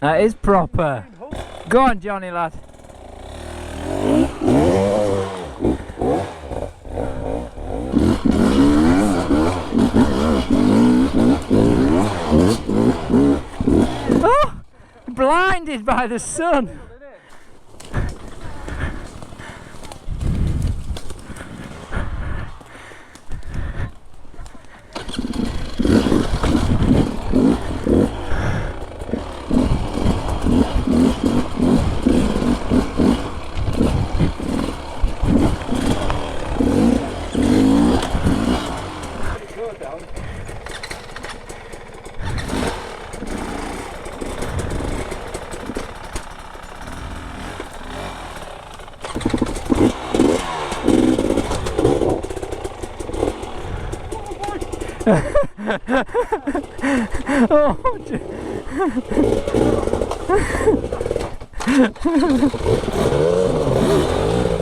That is proper. Go on, Johnny lad. Oh, blinded by the sun.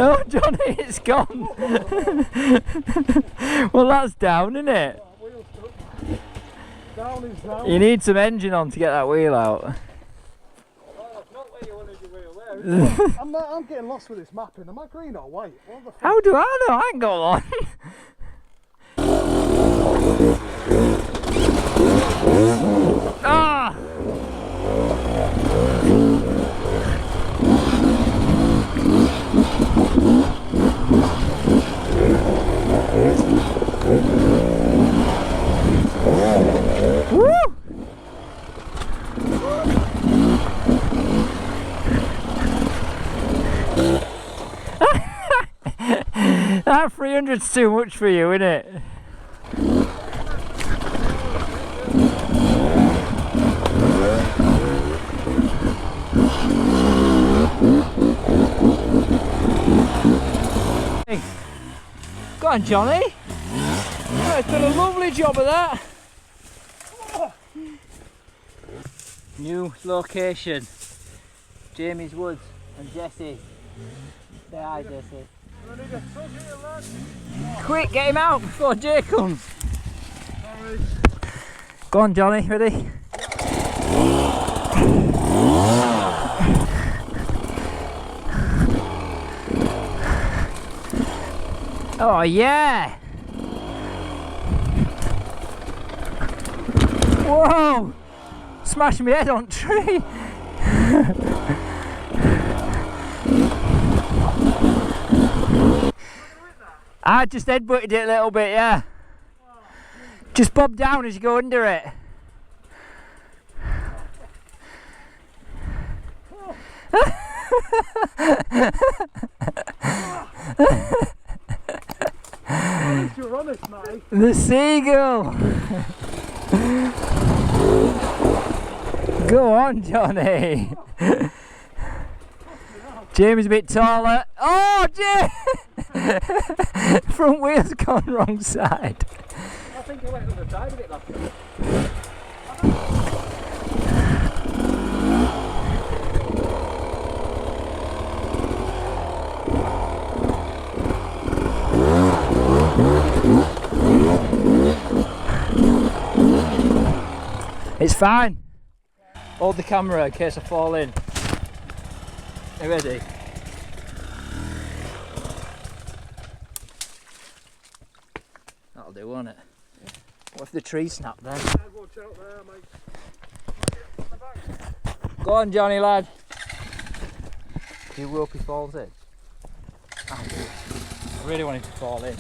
Oh, Johnny, it's gone. Well, that's down, isn't it? Down is down. You need some engine on to get that wheel out. Well, that's not where you wanted your wheel there, is it? I'm getting lost with this mapping. Am I green or white? How do I know? I ain't got one. Ah! Woo! That 300's too much for you, isn't it? Go on, Johnny. Oh, it's done a lovely job of that. New location. Jamie's Woods and Jesse. Say hi, Jesse. Quick, get him out before Jay comes. Go on, Johnny, ready? Oh yeah! Whoa! Smashing my head on the tree! I just headbutted it a little bit, yeah. Just bob down as you go under it. You're honest, mate. The seagull! Go on, Johnny! Jamie's a bit taller. Oh, Jay! Front wheel's gone wrong side. I think I went on the side of it last time. It's fine. Hold the camera in case I fall in. Are you ready? That'll do, won't it? Yeah. What if the tree snapped then? Watch out there, mate. Go on, Johnny lad. Do you hope he falls in? I do. I really want him to fall in.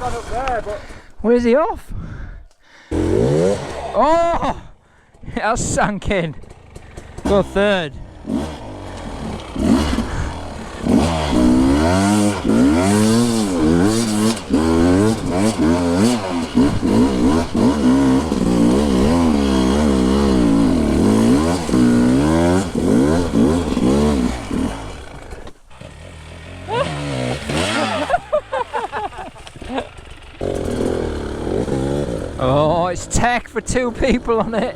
gone up there, but... Where's he off? Oh! It has sunk in. Go third. Oh, it's tech for 2 people on it.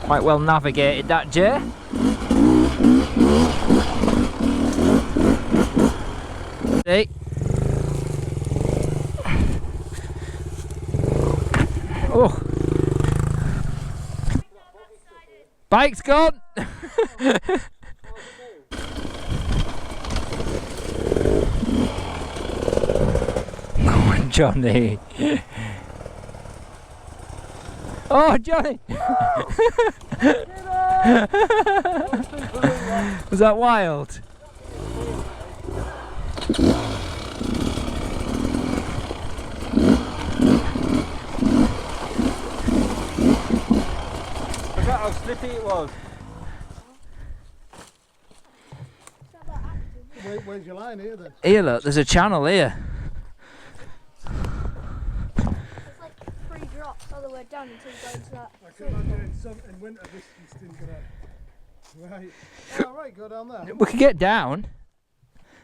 Quite well navigated that, Jay. See? Oh. Bike's gone. Come on, Johnny. Oh, Johnny! Was that wild? Forgot how slippy it was. Where's your line here then? Here, look, there's a channel here. All the way down until you go into that. I can imagine in winter this isn't gonna. Right. Alright, go down there. We could get down.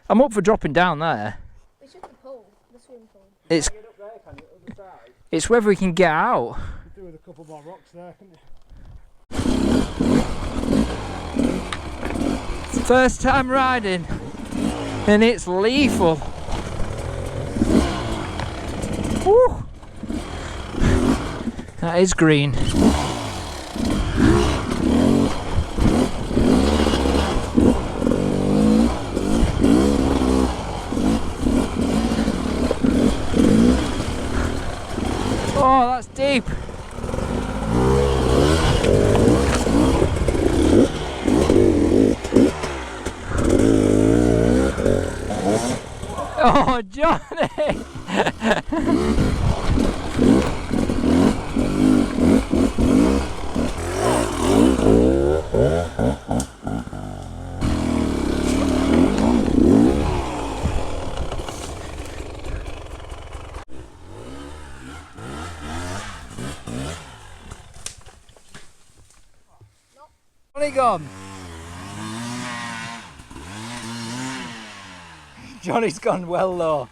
I'm up for dropping down there. It's just the pool, the swimming pool. It's Get up there, can you? Other side. it's whether we can get out. You do with a couple more rocks there, can you? First time riding, and it's lethal. Woo! That is green. Oh, that's deep. Oh, Johnny! Johnny gone. Johnny's gone well low.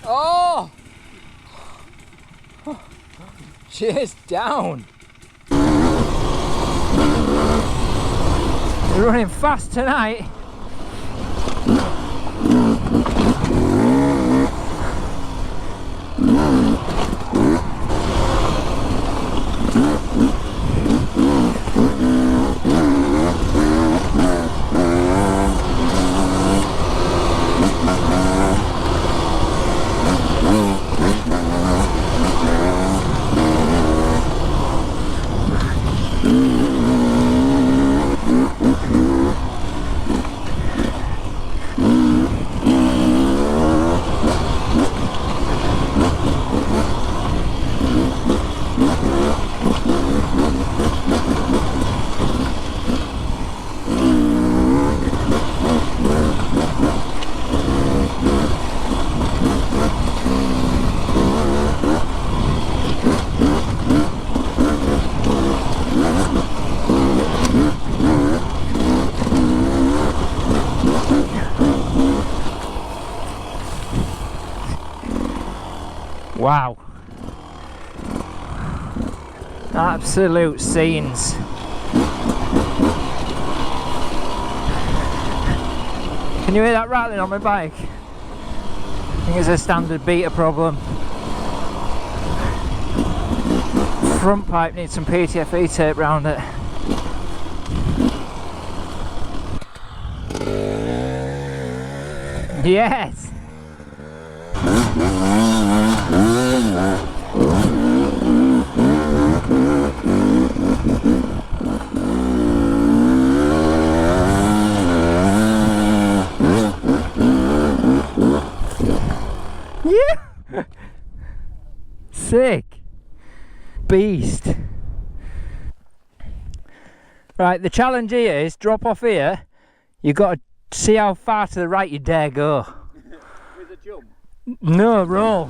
Oh! Cheers down. We're running fast tonight. Wow. Absolute scenes. Can you hear that rattling on my bike? I think it's a standard beta problem. Front pipe needs some PTFE tape around it. Yes! sick. Beast. Right, the challenge here is drop off here. You've got to see how far to the right you dare go. With a jump? No, roll.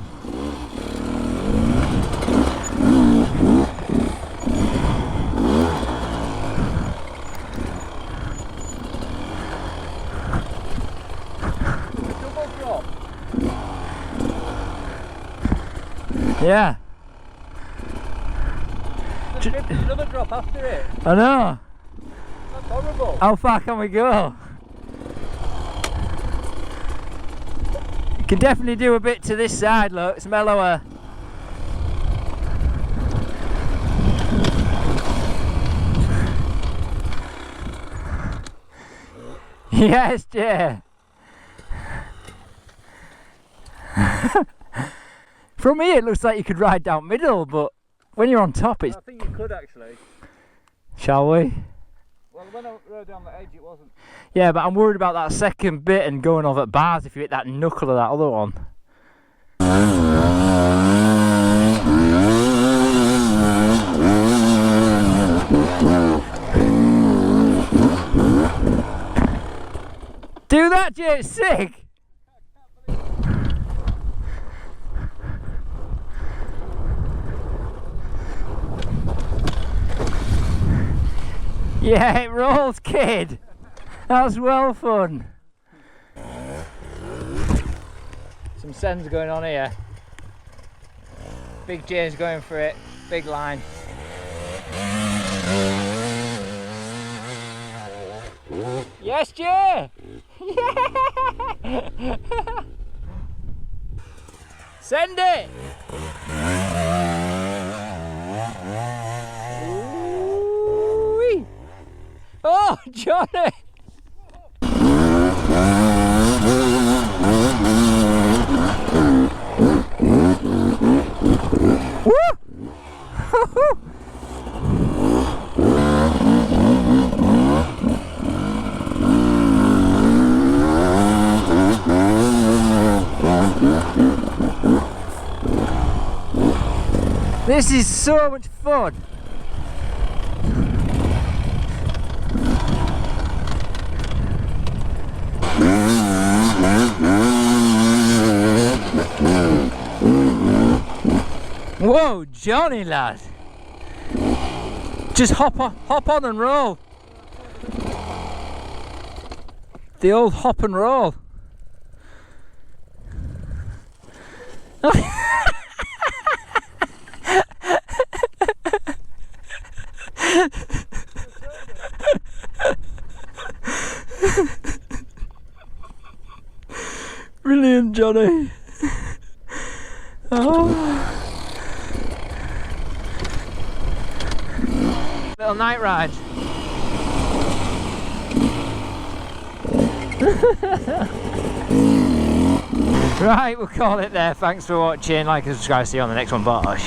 Double drop? Yeah. There's another drop after it. I know. That's horrible. How far can we go? You can definitely do a bit to this side, look, it's mellower. Yes, Jay. From here it looks like you could ride down middle, but when you're on top it's... I think you could actually. Shall we? Well, when I rode down the edge it wasn't. Yeah, but I'm worried about that second bit and going off at bars if you hit that knuckle of that other one. Do that, Jay, it's sick! Yeah, it rolls, kid! That's well fun! Some sends going on here. Big Jay's going for it, big line. Yes, Jay! Yeah! Send it! Ooh-wee. Oh, Johnny! Woo! This is so much fun. Whoa, Johnny lad. Just hop on and roll. The old hop and roll. Brilliant, Johnny. Oh. Little night ride. Right, we'll call it there. Thanks for watching. Like and subscribe. See you on the next one. Bye.